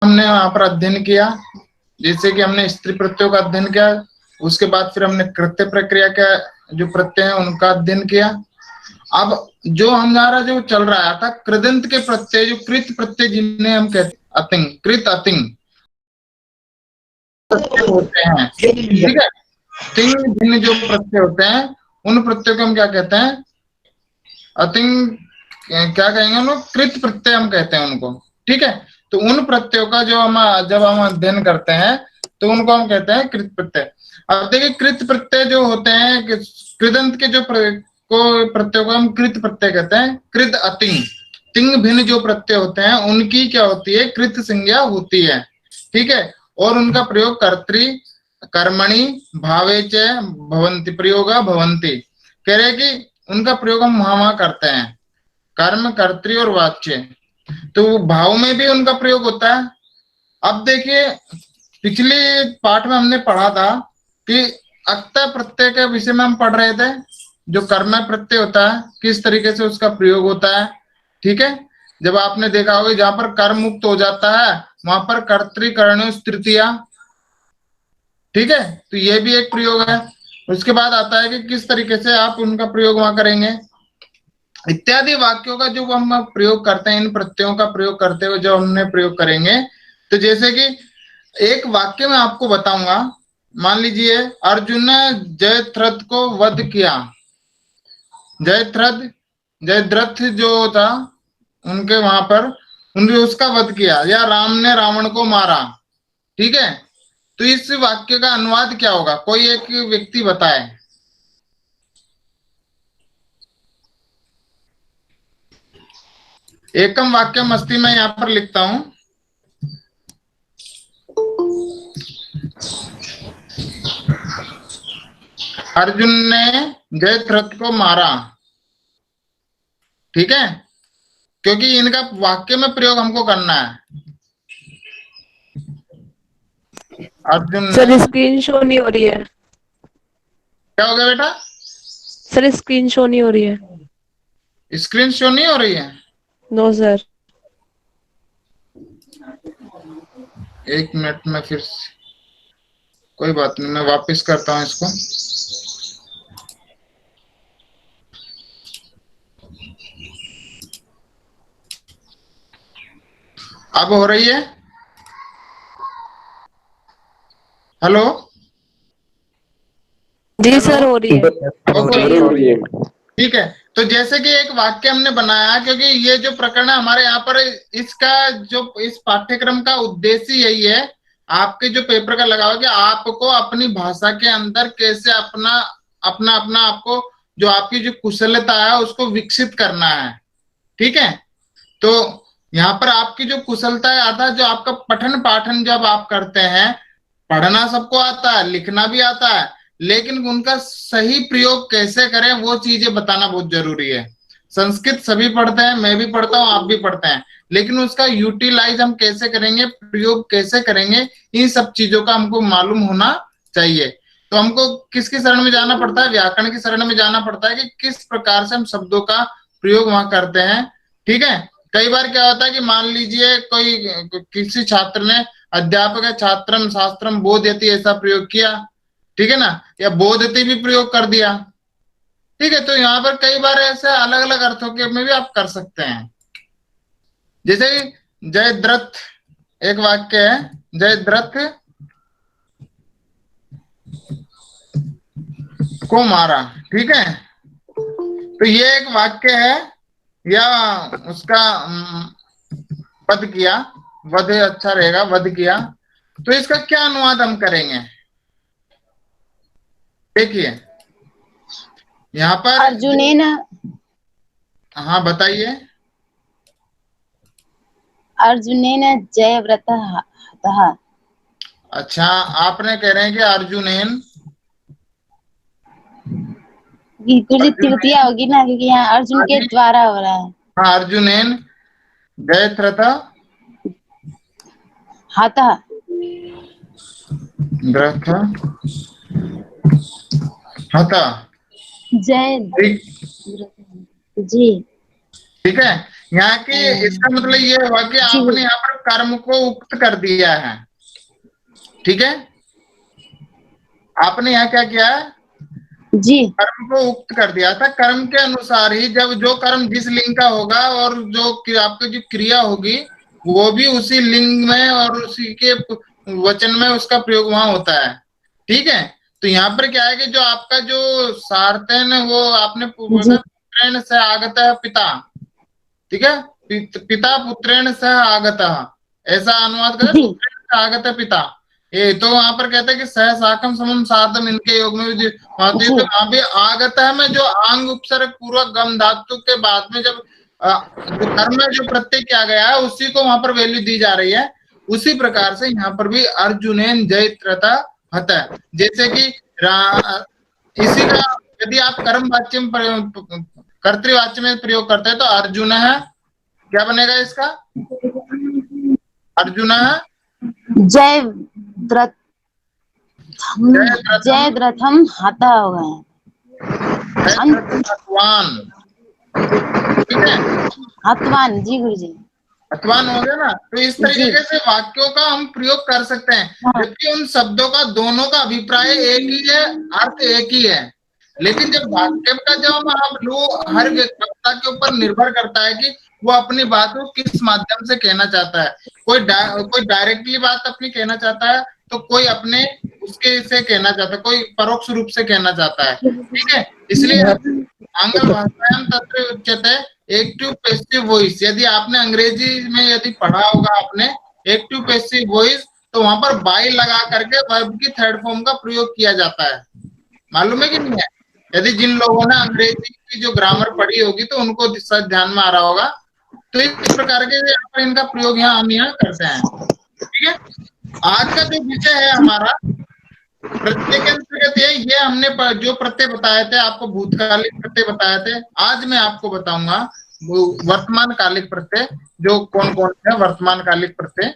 हमने वहां पर अध्ययन किया, जैसे कि हमने स्त्री प्रत्ययों का अध्ययन किया, उसके बाद फिर हमने कृत्य प्रक्रिया का जो प्रत्यय है उनका अध्ययन किया। अब जो हमारा जो चल रहा है था कृदंत के प्रत्यय, जो कृत प्रत्यय जिन्हें हम कहते हैं अतिंग, कृत अतिंग होते हैं, ठीक है। तिंग भिन्न जो प्रत्यय होते हैं उन प्रत्ययों को हम क्या कहते हैं, अतिंग, क्या कहेंगे उनको, कृत प्रत्यय हम कहते हैं उनको, ठीक है। तो उन प्रत्ययों का जो हम जब हम अध्ययन करते हैं तो उनको हम कहते हैं कृत प्रत्यय। अब देखिए कृत प्रत्यय जो होते हैं, कृदंत के जो प्रत्ययों को हम कृत प्रत्यय कहते हैं। कृत अतिंग, तिंग भिन्न जो प्रत्यय होते हैं उनकी क्या होती है, कृत संज्ञा होती है, ठीक है। और उनका प्रयोग कर्तृ, कर्मणि, भावे च भवन्ति, प्रयोगा भवन्ति, कह रहे कि उनका प्रयोग हम वहां करते हैं, कर्म, कर्तृ और वाच्य, तो भाव में भी उनका प्रयोग होता है। अब देखिए पिछले पाठ में हमने पढ़ा था कि अक्ता प्रत्यय के विषय में हम पढ़ रहे थे, जो कर्म प्रत्यय होता है किस तरीके से उसका प्रयोग होता है, ठीक है। जब आपने देखा होगा जहां पर कर्म मुक्त हो जाता है वहां पर कर्तृकर्णो तृतीया, ठीक है, तो ये भी एक प्रयोग है। उसके बाद आता है कि किस तरीके से आप उनका प्रयोग वहां करेंगे, इत्यादि वाक्यों का जो हम प्रयोग करते हैं, इन प्रत्ययों का प्रयोग करते हुए जब हमने प्रयोग करेंगे, तो जैसे कि एक वाक्य में आपको बताऊंगा, मान लीजिए अर्जुन ने जयद्रथ को वध किया, जयद्रथ, जयद्रथ जो था उनके वहां पर उन्होंने उसका वध किया, या राम ने रावण को मारा, ठीक है। तो इस वाक्य का अनुवाद क्या होगा, कोई एक व्यक्ति बताए। एकम वाक्य मस्ती में यहां पर लिखता हूं, अर्जुन ने जयद्रथ को मारा, ठीक है, क्योंकि इनका वाक्य में प्रयोग हमको करना है। अर्जुन सर ने, स्क्रीन शो नहीं हो रही है। क्या हो गया बेटा? सर स्क्रीन शो नहीं हो रही है। स्क्रीन शो नहीं हो रही है? No sir. एक मिनट में फिर कोई बात नहीं, मैं वापस करता हूं इसको। अब हो रही है? हेलो? जी सर हो रही है। ओके, ठीक है। तो जैसे कि एक वाक्य हमने बनाया, क्योंकि ये जो प्रकरण है हमारे यहाँ पर, इसका जो इस पाठ्यक्रम का उद्देश्य यही है, आपके जो पेपर का लगा हुआ कि आपको अपनी भाषा के अंदर कैसे अपना अपना अपना आपको जो आपकी जो कुशलता है उसको विकसित करना है, ठीक है। तो यहाँ पर आपकी जो कुशलता है अर्थात जो आपका पठन पाठन जब आप करते हैं, पढ़ना सबको आता है, लिखना भी आता है, लेकिन उनका सही प्रयोग कैसे करें वो चीजें बताना बहुत जरूरी है। संस्कृत सभी पढ़ते हैं, मैं भी पढ़ता हूँ, आप भी पढ़ते हैं, लेकिन उसका यूटिलाइज हम कैसे करेंगे, प्रयोग कैसे करेंगे, इन सब चीजों का हमको मालूम होना चाहिए। तो हमको किसकी शरण में जाना पड़ता है, व्याकरण की शरण में जाना पड़ता है कि किस प्रकार से हम शब्दों का प्रयोग वहां करते हैं, ठीक है। कई बार क्या होता है कि मान लीजिए कोई किसी छात्र ने अध्यापक है छात्रम शास्त्रम बोधयति ऐसा प्रयोग किया, ठीक है ना, या बोधयति भी प्रयोग कर दिया, ठीक है। तो यहाँ पर कई बार ऐसे अलग अलग अर्थों के में भी आप कर सकते हैं। जैसे जयद्रथ एक वाक्य है, जयद्रथ को मारा, ठीक है। तो ये एक वाक्य है, या उसका वध किया, वध अच्छा रहेगा, वध किया। तो इसका क्या अनुवाद हम करेंगे, देखिए यहाँ पर अर्जुनेन, हाँ बताइए। अर्जुनेन जयव्रतः हतः। अच्छा, आपने कह रहे हैं कि अर्जुनेन, गुरु जी तृतीया होगी ना, क्योंकि यहाँ अर्जुन के द्वारा हो रहा है। हाँ, अर्जुनेन जयद्रथ हतः, द्रथ हता, जय ठीक, जी, ठीक है। यहाँ की इसका मतलब ये हुआ कि आपने यहाँ पर कर्म को उक्त कर दिया है, ठीक है। आपने यहाँ क्या किया है, जी कर्म को उक्त कर दिया था। कर्म के अनुसार ही जब जो कर्म जिस लिंग का होगा और जो आपकी जो क्रिया होगी वो भी उसी लिंग में और उसी के वचन में उसका प्रयोग वहां होता है, ठीक है। तो यहाँ पर क्या है कि जो आपका जो सार्थन है वो आपने पुत्रेण से आगत है पिता, ठीक है। पिता पुत्रेण सह आगत, ऐसा अनुवाद करें, जी। पुत्रेण से आगत है पिता। ये तो वहां पर कहते हैं कि सह साकम समम साधम, इनके योग में भी होती है। तो वहां भी आगत में जो आंग उपसर्ग पूर्वक गम धातु के बाद में जब जो कर्म में जो प्रत्यय किया गया है उसी को वहां पर वैल्यू दी जा रही है। उसी प्रकार से यहाँ पर भी अर्जुनेन जयत्रता हत, जैसे कि इसी का यदि आप कर्म वाच्य में कर्तृवाच्य में प्रयोग करते हैं तो अर्जुन है, क्या बनेगा इसका, अर्जुन जय द्रथम हता होगा, हतवान, ठीक है, हतवान। जी गुरु जी, हतवान हो गया ना। तो इस तरीके से वाक्यों का हम प्रयोग कर सकते हैं, जबकि उन शब्दों का दोनों का अभिप्राय एक ही है, अर्थ एक ही है। लेकिन जब वाक्य का जब आप लो, हर वक्ता के ऊपर निर्भर करता है कि वो अपनी बात को किस माध्यम से कहना चाहता है। कोई डायरेक्टली बात अपनी कहना चाहता है, तो कोई अपने उसके से कहना चाहता है, कोई परोक्ष रूप से कहना चाहता है, ठीक है। इसलिए आंग्ल भाषायां तत्र उच्यते एक्टिव पैसिव वॉइस। यदि आपने अंग्रेजी में यदि पढ़ा होगा आपने एक्टिव पैसिव वॉइस, तो वहां पर बाई लगा करके वर्ब की थर्ड फॉर्म का प्रयोग किया जाता है, मालूम है कि नहीं है। यदि जिन लोगों ने अंग्रेजी की जो ग्रामर पढ़ी होगी तो उनको सब ध्यान में आ रहा होगा। तो इस प्रकार के इनका प्रयोग हम यहाँ करते हैं, ठीक है। आज का जो विषय है हमारा प्रत्यय के अंतर्गत ये हमने जो प्रत्यय बताए थे आपको, भूतकालिक प्रत्यय बताए थे। आज मैं आपको बताऊंगा वर्तमान कालिक प्रत्यय, जो कौन कौन है वर्तमान कालिक प्रत्यय।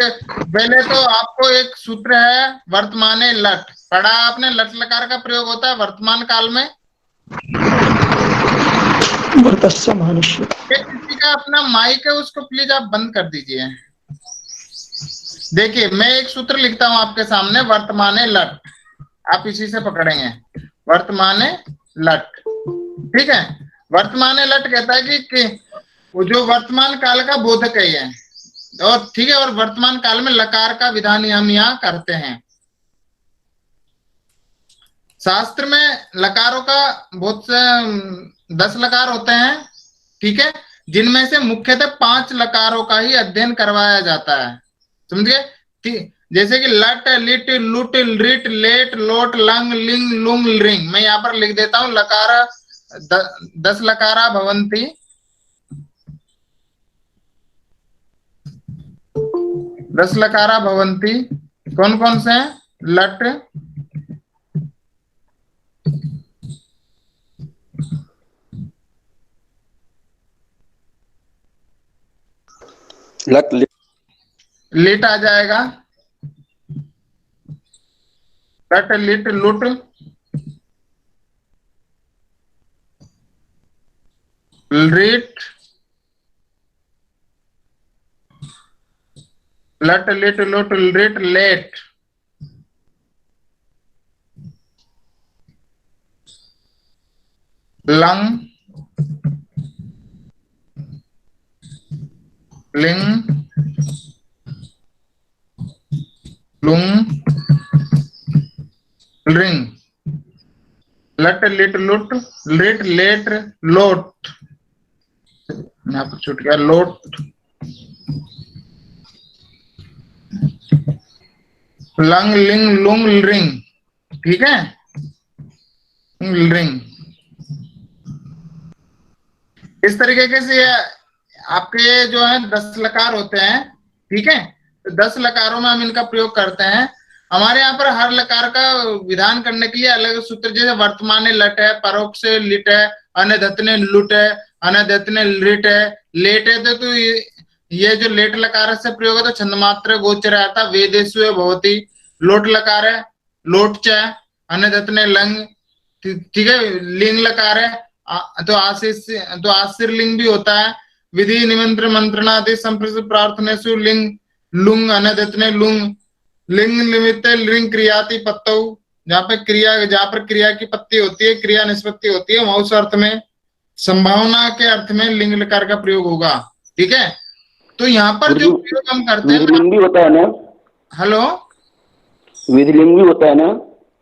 पहले तो आपको एक सूत्र है वर्तमाने लट, पढ़ा आपने, लट लकार का प्रयोग होता है वर्तमान काल में। किसी का अपना माइक है उसको प्लीज आप बंद कर दीजिए। देखिए मैं एक सूत्र लिखता हूं आपके सामने, वर्तमाने लट, आप इसी से पकड़ेंगे, वर्तमाने लट, ठीक है। वर्तमाने लट कहता है कि वो जो वर्तमान काल का बोधक है ये, और ठीक है, और वर्तमान काल में लकार का विधान हम यहाँ करते हैं। शास्त्र में लकारों का बहुत से 10 लकार होते हैं, ठीक है, जिनमें से मुख्यतः 5 लकारों का ही अध्ययन करवाया जाता है, समझिए। जैसे कि लट, लिट, लुट, रिट, लेट, लोट, लंग, लिंग, लुंग, रिंग। मैं यहाँ पर लिख देता हूं लकारा 10 लकारा भवंती, 10 लकारा भवंती। कौन कौन से हैं, लट, लट, लिट आ जाएगा, लट, लिट, लुट, रिट, लट, लिट, लुट, रिट, लेट, लंग, लिंग, लुंग, रिंग, लट, लिट, लुट, लिट, लेट, लोट, यहाँ पर छूट गया, लोट, लंग, लिंग, लुंग, रिंग, ठीक है, रिंग। इस तरीके से आपके जो है 10 लकार होते हैं, ठीक है। तो 10 लकारों में हम इनका प्रयोग करते हैं। हमारे यहाँ पर हर लकार का विधान करने के लिए अलग सूत्र, जैसे वर्तमाने लट है, परोक्ष लिट है, अनधतने लुट है, अनधतने लिट है, लेट है। तो ये जो लेट लकार से प्रयोग है तो छंदमात्र गोचर आता, वेदेषु भवति। लोट लकार है, लोट च, अनधतने लंग, ठीक है, लिंग लकार है, तो आशीष, तो आशीर्लिंग भी होता है। विधि निमंत्रण मंत्रणादि संप्रति प्रार्थनेषु लिंग लुंग अनदितने लुंग लिंग निमित्त लिंग क्रियाति पत्तौ, जहाँ पे क्रिया, जहाँ पर क्रिया की पत्ती होती है, क्रिया निष्पत्ति होती है, वहाँ उस अर्थ में संभावना के अर्थ में लिंग लकार का प्रयोग होगा। ठीक है, तो यहाँ पर जो प्रयोग हम करते हैं, विधिलिंग भी होता है ना? हेलो, विधिलिंग भी होता है ना?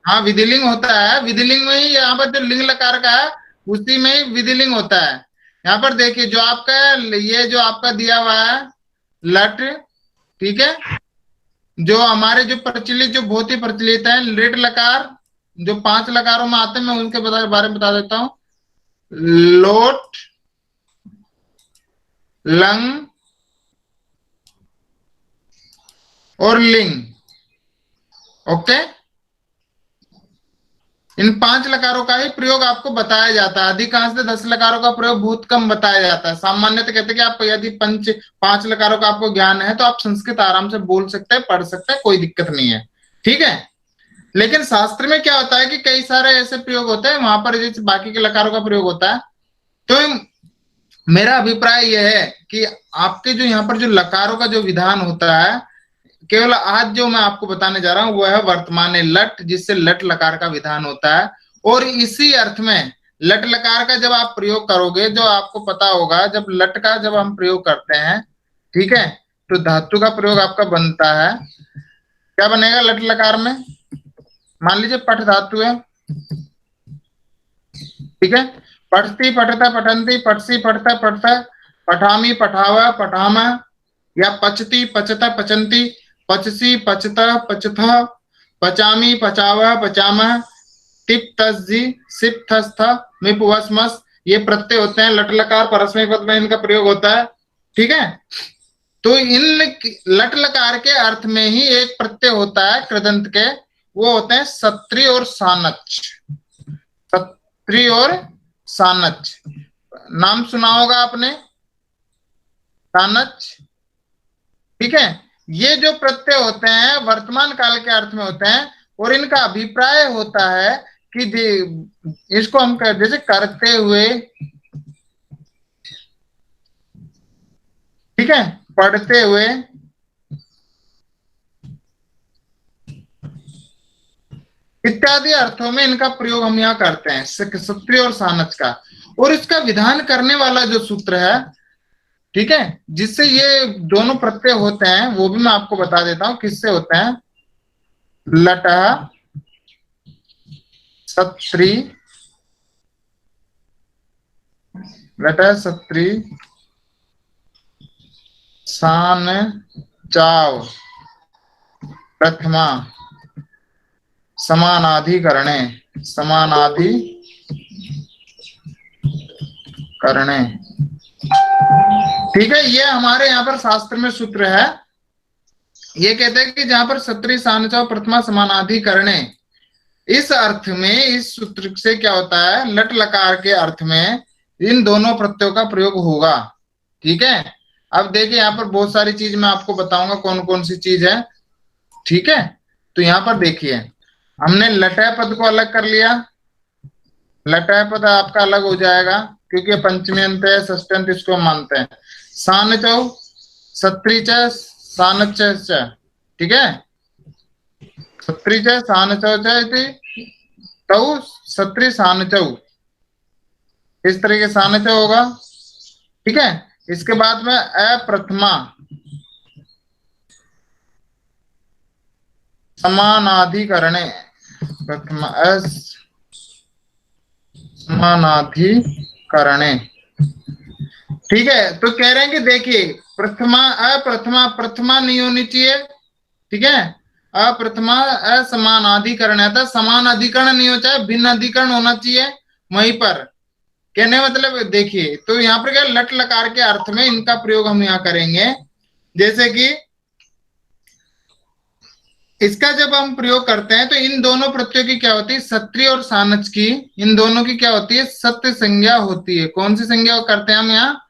हाँ विधिलिंग होता है। विधिलिंग में ही यहाँ पर जो लिंग लकार का है उसी में ही विधिलिंग होता है। यहाँ पर देखिए जो आपका ये जो आपका दिया हुआ है लट, ठीक है, जो हमारे जो प्रचलित, जो बहुत ही प्रचलित है लिट लकार, जो 5 लकारों में आते हैं, मैं उनके बारे में बता देता हूं। लोट, लंग और लिंग। ओके, इन 5 लकारों का ही प्रयोग आपको बताया जाता है। अधिकांश 10 लकारों का प्रयोग बहुत कम बताया जाता है। सामान्यतः कहते हैं कि आप यदि 5 लकारों का आपको ज्ञान है तो आप संस्कृत आराम से बोल सकते हैं, पढ़ सकते हैं, कोई दिक्कत नहीं है। ठीक है, लेकिन शास्त्र में क्या होता है कि कई सारे ऐसे प्रयोग होते हैं वहां पर जैसे बाकी के लकारों का प्रयोग होता है। तो मेरा अभिप्राय यह है कि आपके जो यहाँ पर जो लकारों का जो विधान होता है, केवल आज जो मैं आपको बताने जा रहा हूं वह है वर्तमान लट, जिससे लट लकार का विधान होता है। और इसी अर्थ में लट लकार का जब आप प्रयोग करोगे, जो आपको पता होगा, जब लट का जब हम प्रयोग करते हैं, ठीक है, तो धातु का प्रयोग आपका बनता है। क्या बनेगा लट लकार में? मान लीजिए पठ धातु है, ठीक है, पठती पठता पठंती, पठसी पठता पठता, पठामी पठावा पठामा, या पचती पचता पचंती, पचसी पचता पचथा, पचामी पचावा पचामा, टिप तस्जी सिप थस्थ मिप वसमस, ये प्रत्यय होते हैं। लट लकार परस्मय पद में इनका प्रयोग होता है। ठीक है, तो इन लट लकार के अर्थ में ही एक प्रत्यय होता है कृदंत के, वो होते हैं सत्री और सानच। सत्री और सानच नाम सुना होगा आपने, सानच। ठीक है, ये जो प्रत्यय होते हैं वर्तमान काल के अर्थ में होते हैं, और इनका अभिप्राय होता है कि इसको हम जैसे करते हुए, ठीक है, पढ़ते हुए, इत्यादि अर्थों में इनका प्रयोग हम यहाँ करते हैं, सत्री और सानच का। और इसका विधान करने वाला जो सूत्र है, ठीक है, जिससे ये दोनों प्रत्यय होते हैं, वो भी मैं आपको बता देता हूं किससे होते हैं। लट सत्री, लट सत्री सान चाव प्रथमा समानाधिकरणे, समानाधिकरणे। ठीक है, ये हमारे यहाँ पर शास्त्र में सूत्र है। ये कहते हैं कि जहां पर सत्री सानचाव प्रथमा समानाधिकरणे, इस अर्थ में इस सूत्र से क्या होता है, लट लकार के अर्थ में इन दोनों प्रत्ययों का प्रयोग होगा। ठीक है, अब देखिए यहाँ पर बहुत सारी चीज मैं आपको बताऊंगा कौन कौन सी चीज है। ठीक है, तो यहाँ पर देखिए हमने लटय पद को अलग कर लिया। लटय पद आपका अलग हो जाएगा क्योंकि पंचमी अंत है, षष्ठी अंत इसको मानते हैं। सानचौ सत्री च सानच, ठीक है, सत्री च सानचौ तौ सत्री सानचौ, इस तरह के सानचौ होगा। ठीक है, इसके बाद में अप्रथमा समानाधिकरणे, प्रथमा समानाधिकरणे। ठीक है, तो कह रहे हैं कि देखिए प्रथमा अप्रथमा, प्रथमा नहीं होनी चाहिए। ठीक है, अप्रथमा असमानाधिकरण है, समान अधिकरण नहीं हो, चाहे भिन्न अधिकरण होना चाहिए वहीं पर। कहने मतलब देखिए, तो यहाँ पर क्या लट लकार के अर्थ में इनका प्रयोग हम यहाँ करेंगे। जैसे कि इसका जब हम प्रयोग करते हैं तो इन दोनों प्रत्ययों की क्या होती है, सत्री और सानच की, इन दोनों की क्या होती है, सत्य संज्ञा होती है। कौन सी संज्ञा करते हैं हम यहाँ,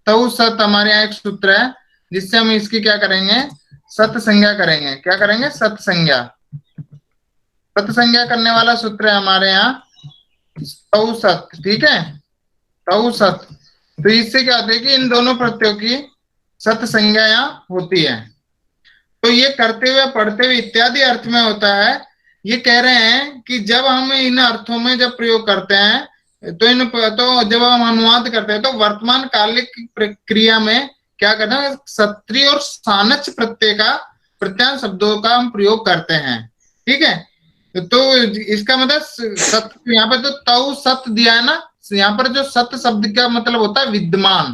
तऊ सत, हमारे यहाँ एक सूत्र है जिससे हम इसकी क्या करेंगे, सत्य संज्ञा करेंगे। क्या करेंगे, सत्य संज्ञा। सत्य संज्ञा करने वाला सूत्र है हमारे यहाँ तऊ सत। ठीक है, तऊ सत। तो इससे क्या होता है कि इन दोनों प्रत्ययों की सत संज्ञा यहाँ होती है। तो ये करते हुए, पढ़ते हुए इत्यादि अर्थ में होता है। ये कह रहे हैं कि जब हम इन अर्थों में जब प्रयोग करते हैं तो जब हम अनुवाद करते हैं तो वर्तमान कालिक प्रक्रिया में क्या करते हैं, सत्री और सानच प्रत्यय का प्रत्यांत शब्दों का हम प्रयोग करते हैं। ठीक है, तो इसका मतलब सत, यहाँ पर जो तऊ सत दिया है ना, यहाँ पर जो सत शब्द का मतलब होता है विद्यमान।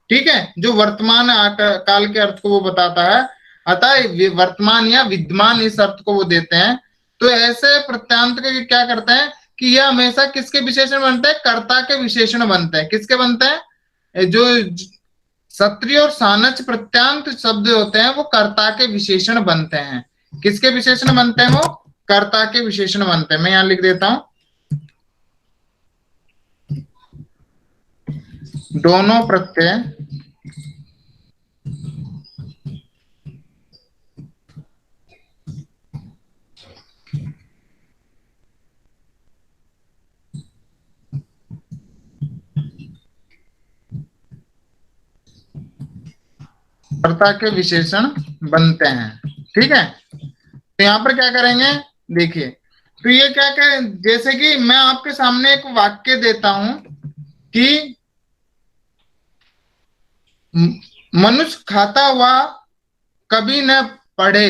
ठीक है, जो वर्तमान काल के अर्थ को वो बताता है, अतः वर्तमान या विद्यमान इस अर्थ को वो देते हैं। तो ऐसे प्रत्यांत के क्या करते हैं कि यह हमेशा किसके विशेषण बनते हैं, कर्ता के विशेषण बनते हैं। किसके बनते हैं, जो सत्री और सानच प्रत्यांत शब्द होते हैं वो कर्ता के विशेषण बनते हैं। किसके विशेषण बनते हैं, वो कर्ता के विशेषण बनते हैं। मैं यहां लिख देता हूं, दोनों प्रत्यय कर्ता के विशेषण बनते हैं। ठीक है, तो यहां पर क्या करेंगे, देखिए, तो ये क्या करें, जैसे कि मैं आपके सामने एक वाक्य देता हूं कि मनुष्य खाता हुआ कभी न पढ़े।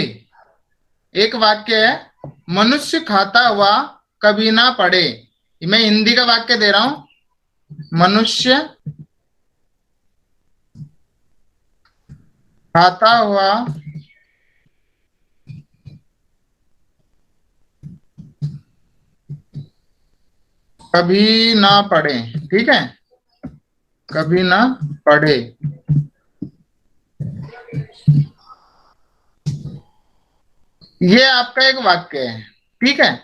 एक वाक्य है, मनुष्य खाता हुआ कभी ना पढ़े। मैं हिंदी का वाक्य दे रहा हूं, मनुष्य खाता हुआ कभी ना पढ़े। ठीक है, कभी ना पढ़े। ये आपका एक वाक्य है। ठीक है,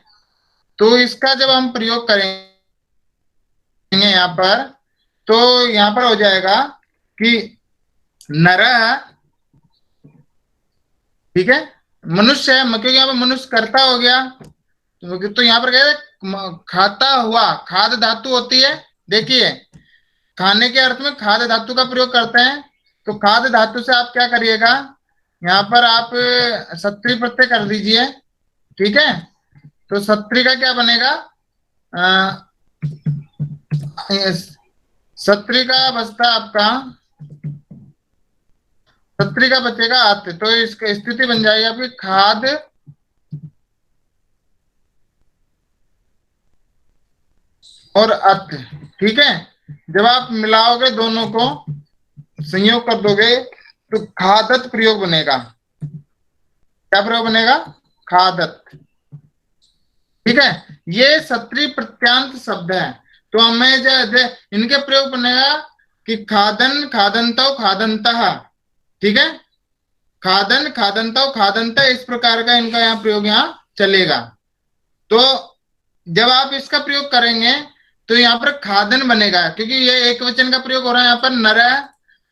तो इसका जब हम प्रयोग करेंगे यहां पर, तो यहां पर हो जाएगा कि नरः, ठीक है, मनुष्य है, क्योंकि यहाँ पर मनुष्य कर्ता हो गया, तो यहाँ पर क्या, खाता हुआ, खाद धातु होती है। देखिए, खाने के अर्थ में खाद धातु का प्रयोग करते हैं। तो खाद धातु से आप क्या करिएगा, यहाँ पर आप सत्री प्रत्यय कर दीजिए। ठीक है, तो सत्री का क्या बनेगा, सत्री का बचता आपका, सत्री का बचेगा अत। तो इसकी स्थिति बन जाएगी आपकी खाद और अत। ठीक है, जब आप मिलाओगे दोनों को, संयोग कर दोगे, तो खादत प्रयोग बनेगा। क्या प्रयोग बनेगा, खादत। ठीक है, ये सत्री प्रत्यांत शब्द है। तो हमें इनके प्रयोग बनेगा कि खादन खादंतो खादंतः। ठीक है, खादन खादंतो खादंत, इस प्रकार का इनका यहाँ प्रयोग यहाँ चलेगा। तो जब आप इसका प्रयोग करेंगे तो यहाँ पर खादन बनेगा, क्योंकि ये एक वचन का प्रयोग हो रहा है यहाँ पर, नरः,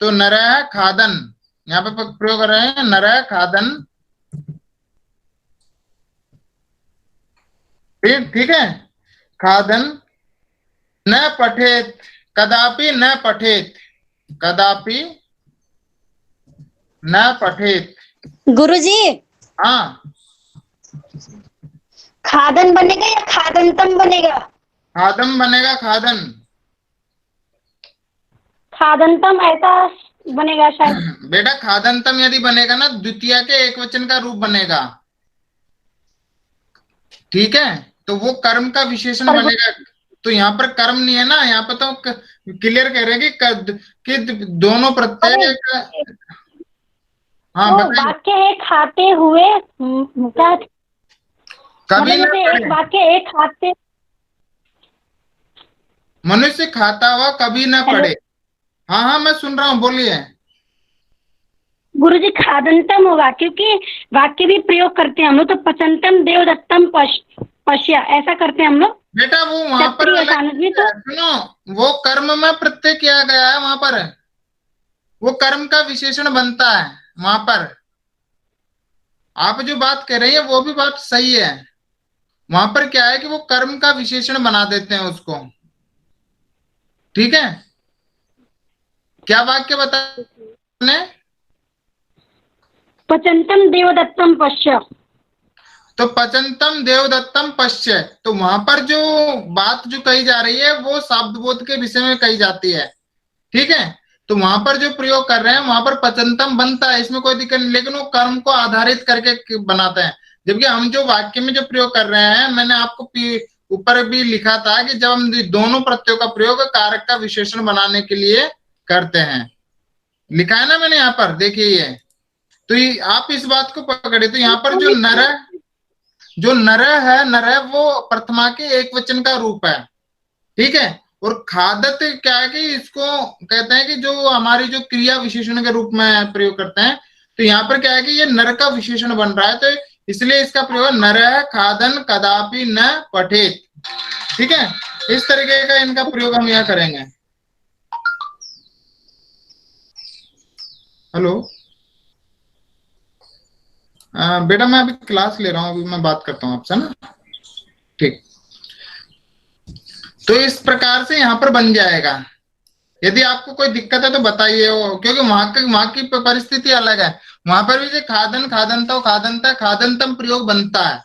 तो नरः खादन, यहाँ पर प्रयोग कर रहे हैं नरः खादन। ठीक है, खादन। न पठेत, कदापि न पठेत, कदापि न पठेत। गुरुजी, हाँ, खादन बनेगा या खादंतम बनेगा? खादम बनेगा, खादन। खादंतम ऐसा बनेगा शायद। बेटा खादंतम यदि बनेगा ना, द्वितीय के एक वचन का रूप बनेगा। ठीक है, तो वो कर्म का विशेषण बनेगा। तो यहाँ पर कर्म नहीं है ना, यहाँ पर तो क्लियर कह रहे हैं कि दोनों प्रत्यय। हाँ वो बताइए, वाक्य है खाते हुए, क्या कभी मतलब ना जैसे एक पढ़े, वाक्य एक खाते, मनुष्य खाता हुआ कभी ना हेलो पढ़े। हाँ हाँ, मैं सुन रहा हूँ, बोलिए। गुरुजी, खादंतम होगा क्योंकि वाक्य भी प्रयोग करते हैं हम लोग, तो पचंतम देवदत्तम पश्या ऐसा करते हैं हम लोग। बेटा वो वहां पर सत्री और सानस भी तो सुनो, वो कर्म में प्रत्यय किया गया है वहां पर, वो कर्म का विशेषण बनता है वहां पर। आप जो बात कह रही है वो भी बात सही है। वहां पर क्या है कि वो कर्म का विशेषण बना देते हैं उसको। ठीक है, क्या वाक्य बताने? पचंतम देवदत्तम पश्य। तो पचंतम देवदत्तम पश्य, तो वहां पर जो बात जो कही जा रही है वो शब्द बोध के विषय में कही जाती है। ठीक है, तो वहां पर जो प्रयोग कर रहे हैं वहां पर पचंतम बनता है, इसमें कोई दिक्कत नहीं, लेकिन वो कर्म को आधारित करके बनाते हैं। जबकि हम जो वाक्य में जो प्रयोग कर रहे हैं, मैंने आपको ऊपर भी लिखा था कि जब हम दोनों प्रत्ययों का प्रयोग कारक का विशेषण बनाने के लिए करते हैं, लिखा है ना मैंने यहाँ पर, देखिए ये। तो आप इस बात को पकड़े, तो यहाँ पर जो नर है वो प्रथमा के एक वचन का रूप है। ठीक है, और खादत क्या है कि इसको कहते हैं कि जो हमारी जो क्रिया विशेषण के रूप में प्रयोग करते हैं। तो यहाँ पर क्या है कि ये नर का विशेषण बन रहा है, तो इसलिए इसका प्रयोग नर खादन कदापि न पठेत। ठीक है, इस तरीके का इनका प्रयोग हम यहाँ करेंगे। हेलो बेटा, मैं अभी क्लास ले रहा हूँ, अभी मैं बात करता हूँ आपसे ना। ठीक, तो इस प्रकार से यहाँ पर बन जाएगा। यदि आपको कोई दिक्कत है तो बताइए, क्योंकि वहां की परिस्थिति अलग है। वहां पर भी जो खादन खादनता खादनतम प्रयोग बनता है,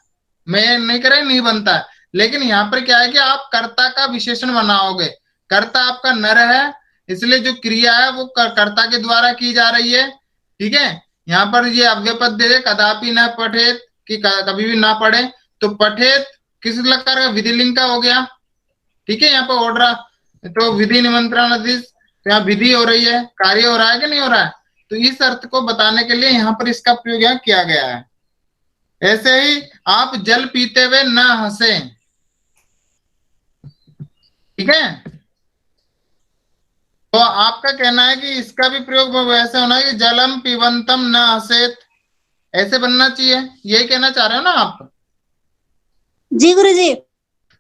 मैं नहीं कह रहा नहीं बनता है, लेकिन यहाँ पर क्या है कि आप कर्ता का विशेषण बनाओगे। कर्ता आपका नर है, इसलिए जो क्रिया है वो कर्ता के द्वारा की जा रही है। ठीक है, यहाँ पर ये अव्यपद दे दे कदापि न पठेत, कि कभी भी ना पढ़े, तो पठेत किस लकार का विधिलिंग का हो गया। ठीक है, यहाँ पर ऑर्डर, तो विधि निमंत्रण आदेश, तो यहाँ विधि हो रही है, कार्य हो रहा है कि नहीं हो रहा है। तो इस अर्थ को बताने के लिए यहाँ पर इसका प्रयोग यहाँ किया गया है। ऐसे ही आप जल पीते हुए न हंसे। ठीक है, तो आपका कहना है कि इसका भी प्रयोग वैसे होना है कि जलम पिबंतम न हसेत, ऐसे बनना चाहिए, यही कहना चाह रहे हो ना आप? जी गुरुजी।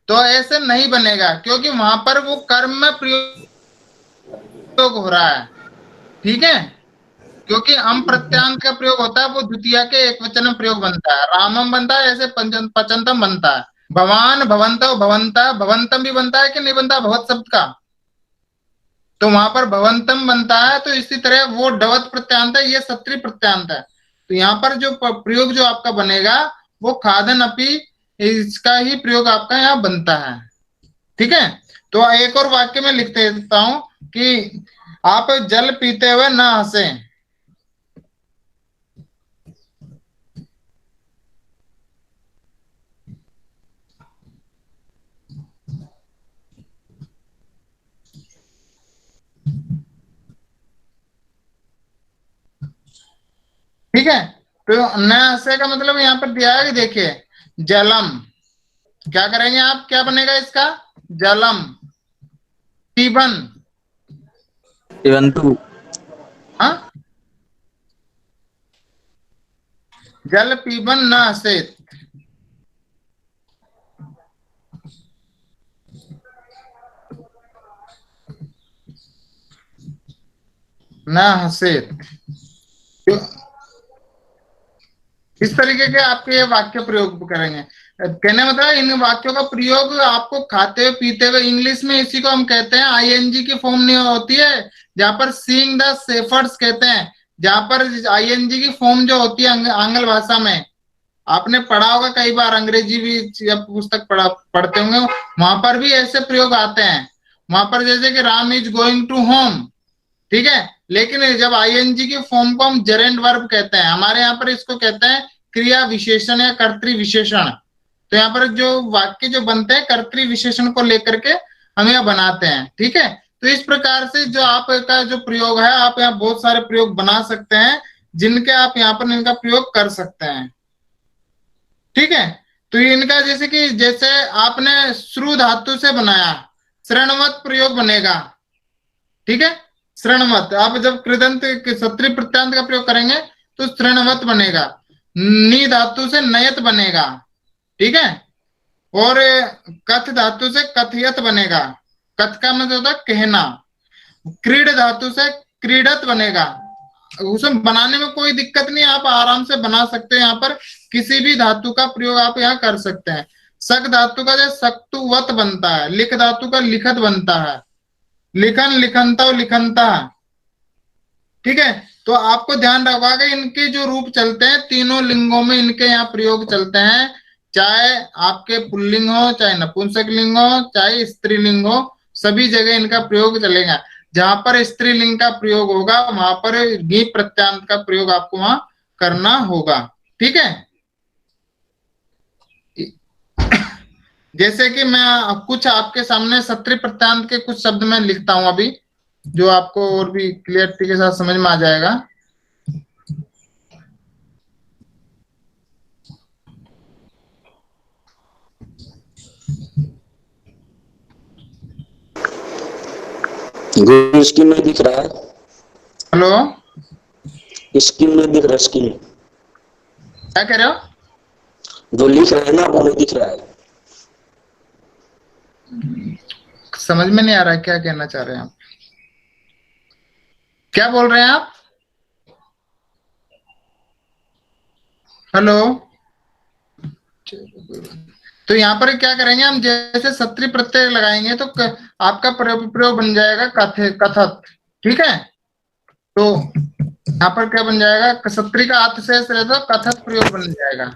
तो ऐसे नहीं बनेगा, क्योंकि वहां पर वो कर्म में प्रयोग हो रहा है। ठीक है, क्योंकि अम प्रत्यांत का प्रयोग होता है, वो द्वितीय के एक वचन में प्रयोग बनता है। रामम बनता है, ऐसे पचंतम बनता है। भवान भवंतो भवंता, भवंतम भी बनता है कि नहीं बनता भवत शब्द का, तो वहां पर भवंतम बनता है। तो इसी तरह वो डवत प्रत्यांत है, ये सत्री प्रत्यांत है। तो यहाँ पर जो प्रयोग जो आपका बनेगा वो खादन अपि, इसका ही प्रयोग आपका यहाँ बनता है। ठीक है, तो एक और वाक्य में लिख देता हूं कि आप जल पीते हुए न हंसे। ठीक है, तो न हंसे का मतलब यहाँ पर दिया है कि देखिए जलम, क्या करेंगे आप, क्या बनेगा इसका, जलम पीबन, हाँ, जल पीबन न हसेत। न हसेत, इस तरीके के आपके ये वाक्य प्रयोग करेंगे। कहने मतलब इन वाक्यों का प्रयोग आपको खाते हुए पीते हुए, इंग्लिश में इसी को हम कहते हैं आईएनजी की फॉर्म नहीं होती है, जहां पर सीइंग द शेफर्ड्स कहते हैं, जहां पर आईएनजी की फॉर्म जो होती है आंग्ल भाषा में, आपने पढ़ा होगा कई बार, अंग्रेजी भी जब पुस्तक पढ़ते होंगे, वहां पर भी ऐसे प्रयोग आते हैं। वहां पर जैसे कि Ram is going to home, ठीक है, लेकिन जब आईएनजी की फॉर्म को हम जेरेंड वर्ब कहते हैं, हमारे यहाँ पर इसको कहते हैं क्रिया विशेषण या कर्तृ विशेषण। तो यहाँ पर जो वाक्य जो बनते हैं कर्तृ विशेषण को लेकर के हम यहाँ बनाते हैं। ठीक है, तो इस प्रकार से जो आपका जो प्रयोग है, आप यहाँ बहुत सारे प्रयोग बना सकते हैं, जिनके आप यहाँ पर इनका प्रयोग कर सकते हैं। ठीक है, तो इनका जैसे आपने श्रु धातु से बनाया, श्रणवत प्रयोग बनेगा। ठीक है, श्रणवत, आप जब कृदंत सत्री प्रत्यांत का प्रयोग करेंगे तो श्रणवत बनेगा। नी धातु से नयत बनेगा। ठीक है, और कथ धातु से कथयत बनेगा। कथ का मतलब होता है कहना। क्रीड धातु से क्रीडत बनेगा। उसमें बनाने में कोई दिक्कत नहीं, आप आराम से बना सकते हैं। यहाँ पर किसी भी धातु का प्रयोग आप यहाँ कर सकते हैं। सक धातु का जो सक्तुवत बनता है, लिख धातु का लिखत बनता है। लिखन, लिखनता, लिखनता। ठीक है, तो आपको ध्यान रखा कि इनके जो रूप चलते हैं तीनों लिंगों में इनके यहाँ प्रयोग चलते हैं, चाहे आपके पुल्लिंग हो, चाहे नपुंसक लिंग हो, चाहे स्त्रीलिंग हो, सभी जगह इनका प्रयोग चलेगा। जहां पर स्त्रीलिंग का प्रयोग होगा वहां पर गी प्रत्यांत का प्रयोग आपको वहां करना होगा। ठीक है, जैसे कि मैं कुछ आपके सामने सत्री प्रत्यांत के कुछ शब्द मैं लिखता हूं अभी, जो आपको और भी क्लियरिटी के साथ समझ में आ जाएगा। गुरु स्क्रीन में दिख रहा है, हेलो, स्क्रीन में दिख रहा है, स्क्रीन क्या कह रहे हो? जो लिख रहे हैं ना वो नहीं दिख रहा है। समझ में नहीं आ रहा है क्या कहना चाह रहे हैं आप, क्या बोल रहे हैं आप? हेलो, तो यहाँ पर क्या करेंगे हम, जैसे सत्री प्रत्यय लगाएंगे तो आपका प्रयोग बन जाएगा कथक। ठीक है, तो यहाँ पर क्या बन जाएगा, सत्री का अर्थ शेष रहता है, कथक प्रयोग बन जाएगा।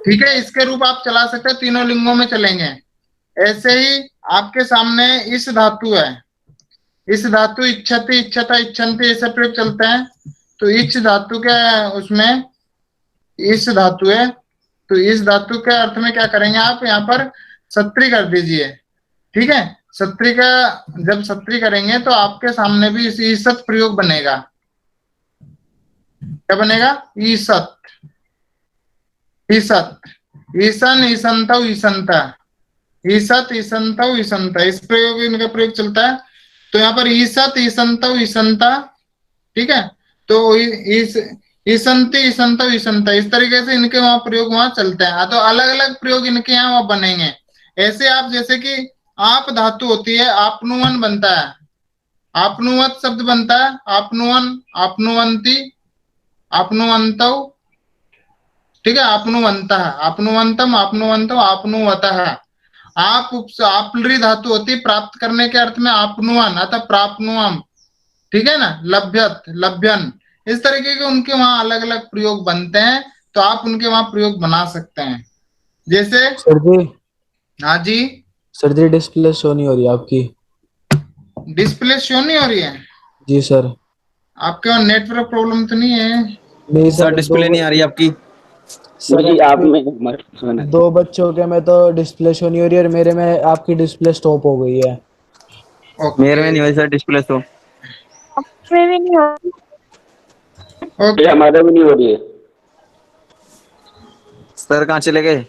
ठीक है, इसके रूप आप चला सकते हैं, तीनों लिंगों में चलेंगे। ऐसे ही आपके सामने इस धातु है, इस धातु इच्छति, इच्छता, इच्छन्ति, ऐसे प्रयोग चलते हैं। तो इच्छ धातु के उसमें इस धातु है, तो इस धातु के अर्थ में क्या करेंगे आप, यहाँ पर सत्री कर दीजिए। ठीक है, सत्री का जब सत्री करेंगे तो आपके सामने भी इस ईसत प्रयोग बनेगा। क्या बनेगा? ईसत, ईसत, ईसन, ईसंत, ईसंता, ईसत, ईसंत, ईसंता, इस प्रयोग इनका प्रयोग चलता है। तो यहाँ पर ईसत, ईसंत, ईसंता। ठीक है, तो इस ईसंती, ईसंत, ईसंता, इस तरीके से इनके वहां प्रयोग वहां चलते हैं। तो अलग अलग प्रयोग इनके यहाँ वहां बनेंगे। ऐसे आप जैसे कि आप धातु होती है, आपनुवन बनता है, आपनुवत शब्द बनता है, आपनुवन, आपनुवंती, आपनुवंतौ। ठीक है, आपनुवंत, आपनुवंतम, आपनुवंतो, आपनुवतः। आपलरी धातु होती है प्राप्त करने के अर्थ में, आपनुवन अतः प्राप्नुवम। ठीक है ना, लभ्यत, लभ्यन, इस तरीके के उनके वहां अलग अलग प्रयोग बनते हैं। तो आप उनके वहां प्रयोग बना सकते हैं। जैसे सर जी, हाँ जी, सर जी डिस्प्ले शो नहीं हो रही आपकी। डिस्प्ले शो नहीं हो रही है? जी सर। आपके वहां नेटवर्क प्रॉब्लम तो नहीं है? नहीं सर डिस्प्ले नहीं आ रही आपकी। सर जी आप में दो बच्चों के में तो डिस्प्ले शो नहीं हो रही और मेरे में आपकी डिस्प्ले स्टॉप हो गई है। ओके, मेरे में नहीं हुई सर डिस्प्ले शो। ओके, हमारे भी नहीं हो रही है। सर कहाँ चले गए?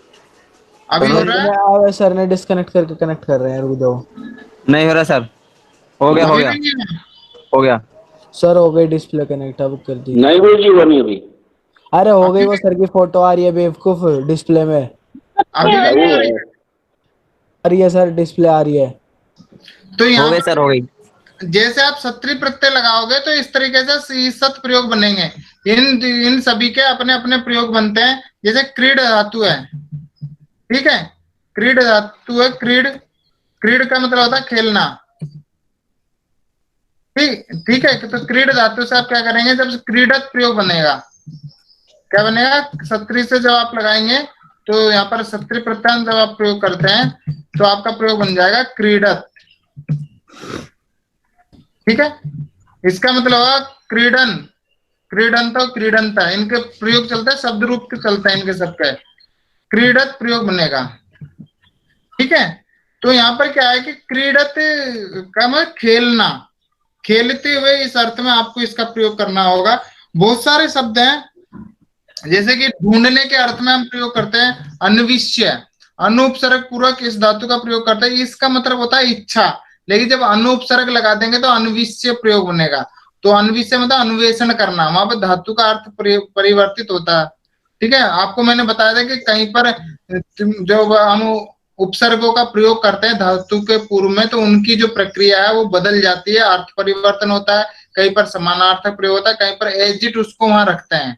अभी हो रहा है? सर ने डिस्कनेक्ट करके कनेक्ट कर रहे हैं, रुक जाओ। नहीं हो रहा सर, हो गया हो अभी गया नहीं है? हो गया। सर हो गई डिस्प्ले कनेक्ट, अब कर दी। नहीं गुरु जी वो नहीं अभी। अरे हो गई, वो सर की फोटो आ रही है बेवकूफ डिस्प्ले में। अभी भी नहीं हो रही है? आ रही है सर, डिस्प्ले आ रही है। तो हो यहाँ गई सर, हो गई। जैसे आप सत्री प्रत्यय लगाओगे तो इस तरीके से सत प्रयोग बनेंगे। इन सभी के अपने अपने प्रयोग बनते हैं। जैसे क्रीड धातु है, ठीक है, क्रीड धातु है, क्रीड, क्रीड का मतलब होता है खेलना। ठीक है, तो क्रीड धातु से आप क्या करेंगे, जब क्रीडत प्रयोग बनेगा, क्या बनेगा, सत्री से जब आप लगाएंगे तो यहाँ पर सत्री प्रत्यय जब आप प्रयोग करते हैं तो आपका प्रयोग बन जाएगा क्रीडत। ठीक है, इसका मतलब होगा क्रीडन, क्रीडंत, क्रीडंता, इनके प्रयोग चलते हैं, शब्द रूप के चलते हैं इनके सबके, क्रीडत प्रयोग बनेगा। ठीक है, तो यहाँ पर क्या है कि क्रीडत का मतलब खेलना, खेलते हुए, इस अर्थ में आपको इसका प्रयोग करना होगा। बहुत सारे शब्द हैं, जैसे कि ढूंढने के अर्थ में हम प्रयोग करते हैं अन्विष्य, अनुपसर्ग पूर्वक इस धातु का प्रयोग करते हैं, इसका मतलब होता है इच्छा। लेकिन जब अनुपसर्ग लगा देंगे तो अन्विष्य प्रयोग बनेगा। तो अन्विष्य मतलब अन्वेषण करना, वहां पर धातु का अर्थ परिवर्तित होता है। ठीक है, आपको मैंने बताया था कि कहीं पर जो हम उपसर्गों का प्रयोग करते हैं धातु के पूर्व में, तो उनकी जो प्रक्रिया है वो बदल जाती है, अर्थ परिवर्तन होता है, कहीं पर समानार्थक प्रयोग होता है, कहीं पर एजिट उसको वहां रखते हैं।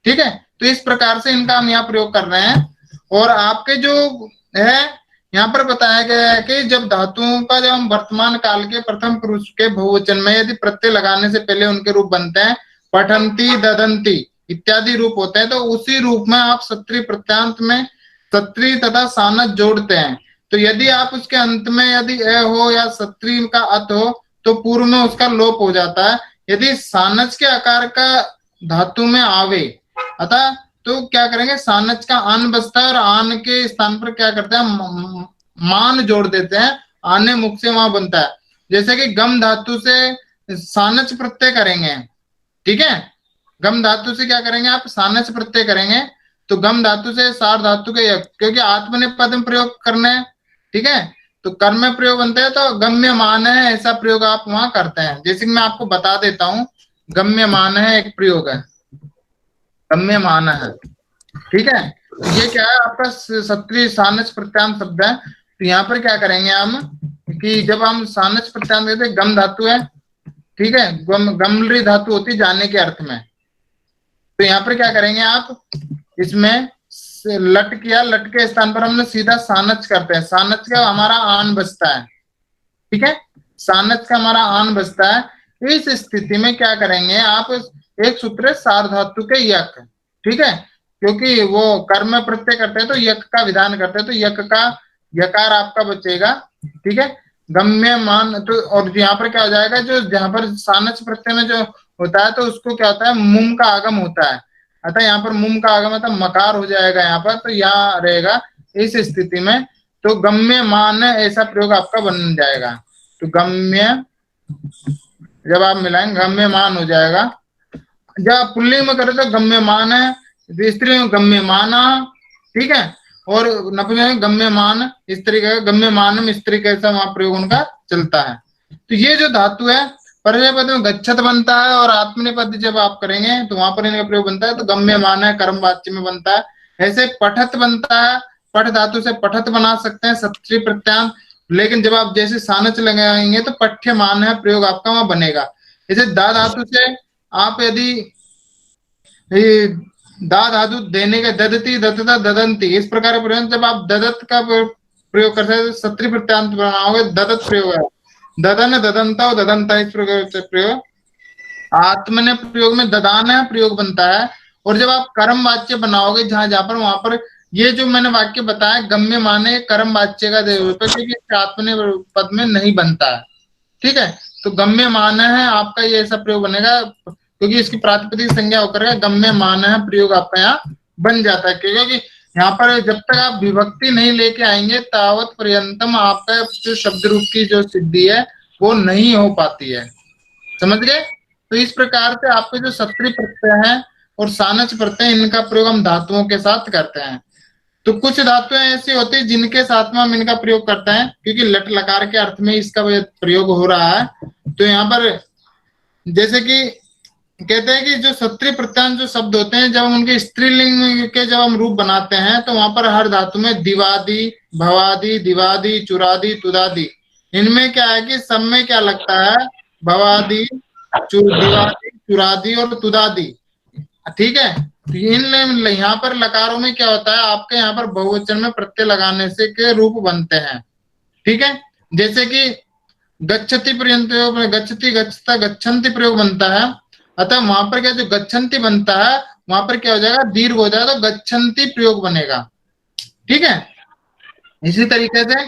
ठीक है, तो इस प्रकार से इनका हम यहाँ प्रयोग कर रहे हैं। और आपके जो है यहाँ पर बताया गया है कि जब धातुओं का जब हम वर्तमान काल के प्रथम पुरुष के बहुवचन में यदि प्रत्यय लगाने से पहले उनके रूप बनते हैं, पठंती, ददंती इत्यादि रूप होते हैं, तो उसी रूप में आप सत्री प्रत्यांत में सत्री तथा सानच जोड़ते हैं। तो यदि आप उसके अंत में यदि ए हो या सत्री का अत हो तो पूर्व में उसका लोप हो जाता है। यदि सानच के आकार का धातु में आवे अतः तो क्या करेंगे, सानच का आन बसता है और आन के स्थान पर क्या करते हैं, मान जोड़ देते हैं, आने मुख से वहां बनता है। जैसे कि गम धातु से सानच प्रत्यय करेंगे, ठीक है, गम धातु से क्या करेंगे आप, सानच प्रत्यय करेंगे, तो गम धातु से सार धातु के यक, क्योंकि आत्मने पद में प्रयोग करने, ठीक है, तो कर्म में प्रयोग बनता है, तो गम्य मान है ऐसा प्रयोग आप वहां करते हैं। जैसे कि मैं आपको बता देता हूं, गम्य मान है एक प्रयोग है, गम्य मान है, ठीक है। ये क्या है आपका सत्री सानच प्रत्यांत शब्द है। तो यहाँ पर क्या करेंगे हम कि जब हम सानच प्रत्यांत कहते हैं, गम धातु है, ठीक है, गमरी धातु होती है जाने के अर्थ में, तो यहाँ पर क्या करेंगे आप, इसमें लट किया, लट के स्थान पर हमने सीधा सानच करते हैं, सानच का हमारा आन बचता है, ठीक है, सानच का हमारा आन बचता है। इस स्थिति में क्या करेंगे आप, एक सूत्र सार धातु के यक, ठीक है, क्योंकि वो कर्म में प्रत्यय करते हैं तो यक का विधान करते हैं, तो यक का यकार आपका बचेगा, ठीक है, गम्य मान। तो और यहाँ पर क्या हो जाएगा, जो जहां पर सानच प्रत्यय में जो होता है तो उसको क्या होता है, मुम का आगम होता है, अतः यहाँ पर मुम का आगम अतः मकार हो जाएगा यहाँ पर, तो यहाँ रहेगा इस स्थिति में, तो गम्य मान ऐसा प्रयोग आपका बन जाएगा। तो गम्य जब आप मिलाएंगे गम्य मान हो जाएगा। जब आप पुल्लिंग में करें तो गम्य मान है, स्त्री में गम्य माना, ठीक है, और नपुंसक में गम्य मान, स्त्री का गम्य मान में स्त्री कैसा वहां प्रयोग उनका चलता है। तो ये जो धातु है परजय पद में गच्छत बनता है और आत्मने पद जब आप करेंगे तो वहां पर इनका प्रयोग बनता है, तो गम्य मान है, कर्म वाच्य में बनता है। ऐसे पठत बनता है, पठ धातु से पठत बना सकते हैं सत्री प्रत्यांत, लेकिन जब आप जैसे सानच लगाएंगे तो पठ्य मान है प्रयोग आपका वहां बनेगा। जैसे दा धातु से आप यदि दा धातु देने का ददती, दत्तता, ददंती इस प्रकार का प्रयोग, जब आप ददत का प्रयोग करते हैं सत्री प्रत्यांत बनाओगे, ददत प्रयोग है, ददन ददंता और ददंता इस प्रकार से प्रयोग, आत्मने प्रयोग में ददान है प्रयोग बनता है। और जब आप कर्म वाच्य बनाओगे जहां जहां पर वहां पर ये जो मैंने वाक्य बताया गम्य माने कर्म वाच्य का देवता, क्योंकि आत्मने पद में नहीं बनता है, ठीक है, तो गम्य मान है आपका ये ऐसा प्रयोग बनेगा, क्योंकि इसकी प्रातिपदिक संज्ञा होकर गम्य मान है प्रयोग आपका यहाँ बन जाता है। क्योंकि यहाँ पर जब तक आप विभक्ति नहीं लेके आएंगे तावत पर्यंतम आपका जो शब्द रूप की जो सिद्धि है वो नहीं हो पाती है, समझ गए। तो इस प्रकार से आपके जो सत्री प्रत्यय है और सानच प्रत्यय इनका प्रयोग हम धातुओं के साथ करते हैं। तो कुछ धातुएं ऐसी होती है जिनके साथ में हम इनका प्रयोग करते हैं, क्योंकि लट लकार के अर्थ में इसका प्रयोग हो रहा है। तो यहाँ पर जैसे कि कहते हैं कि जो सत्री प्रत्यांत जो शब्द होते हैं जब हम उनके स्त्रीलिंग के जब हम रूप बनाते हैं तो वहां पर हर धातु में दिवादी, भवादी, दिवादी, चुरादी, तुदादी, इनमें क्या है कि सब में क्या लगता है, भवादी, दिवादी, चुरादी और तुदादी, ठीक है। तो इन यहाँ पर लकारों में क्या होता है, आपके यहाँ पर बहुवचन में प्रत्यय लगाने से के रूप बनते हैं, ठीक है। जैसे कि गच्छति पर्यंत, गच्छति, गच्छता, गच्छन्ति प्रयोग बनता है, अतः वहां पर क्या जो गच्छन्ति बनता है वहां पर क्या हो जाएगा, दीर्घ हो जाएगा, तो गच्छन्ति प्रयोग बनेगा, ठीक है। इसी तरीके से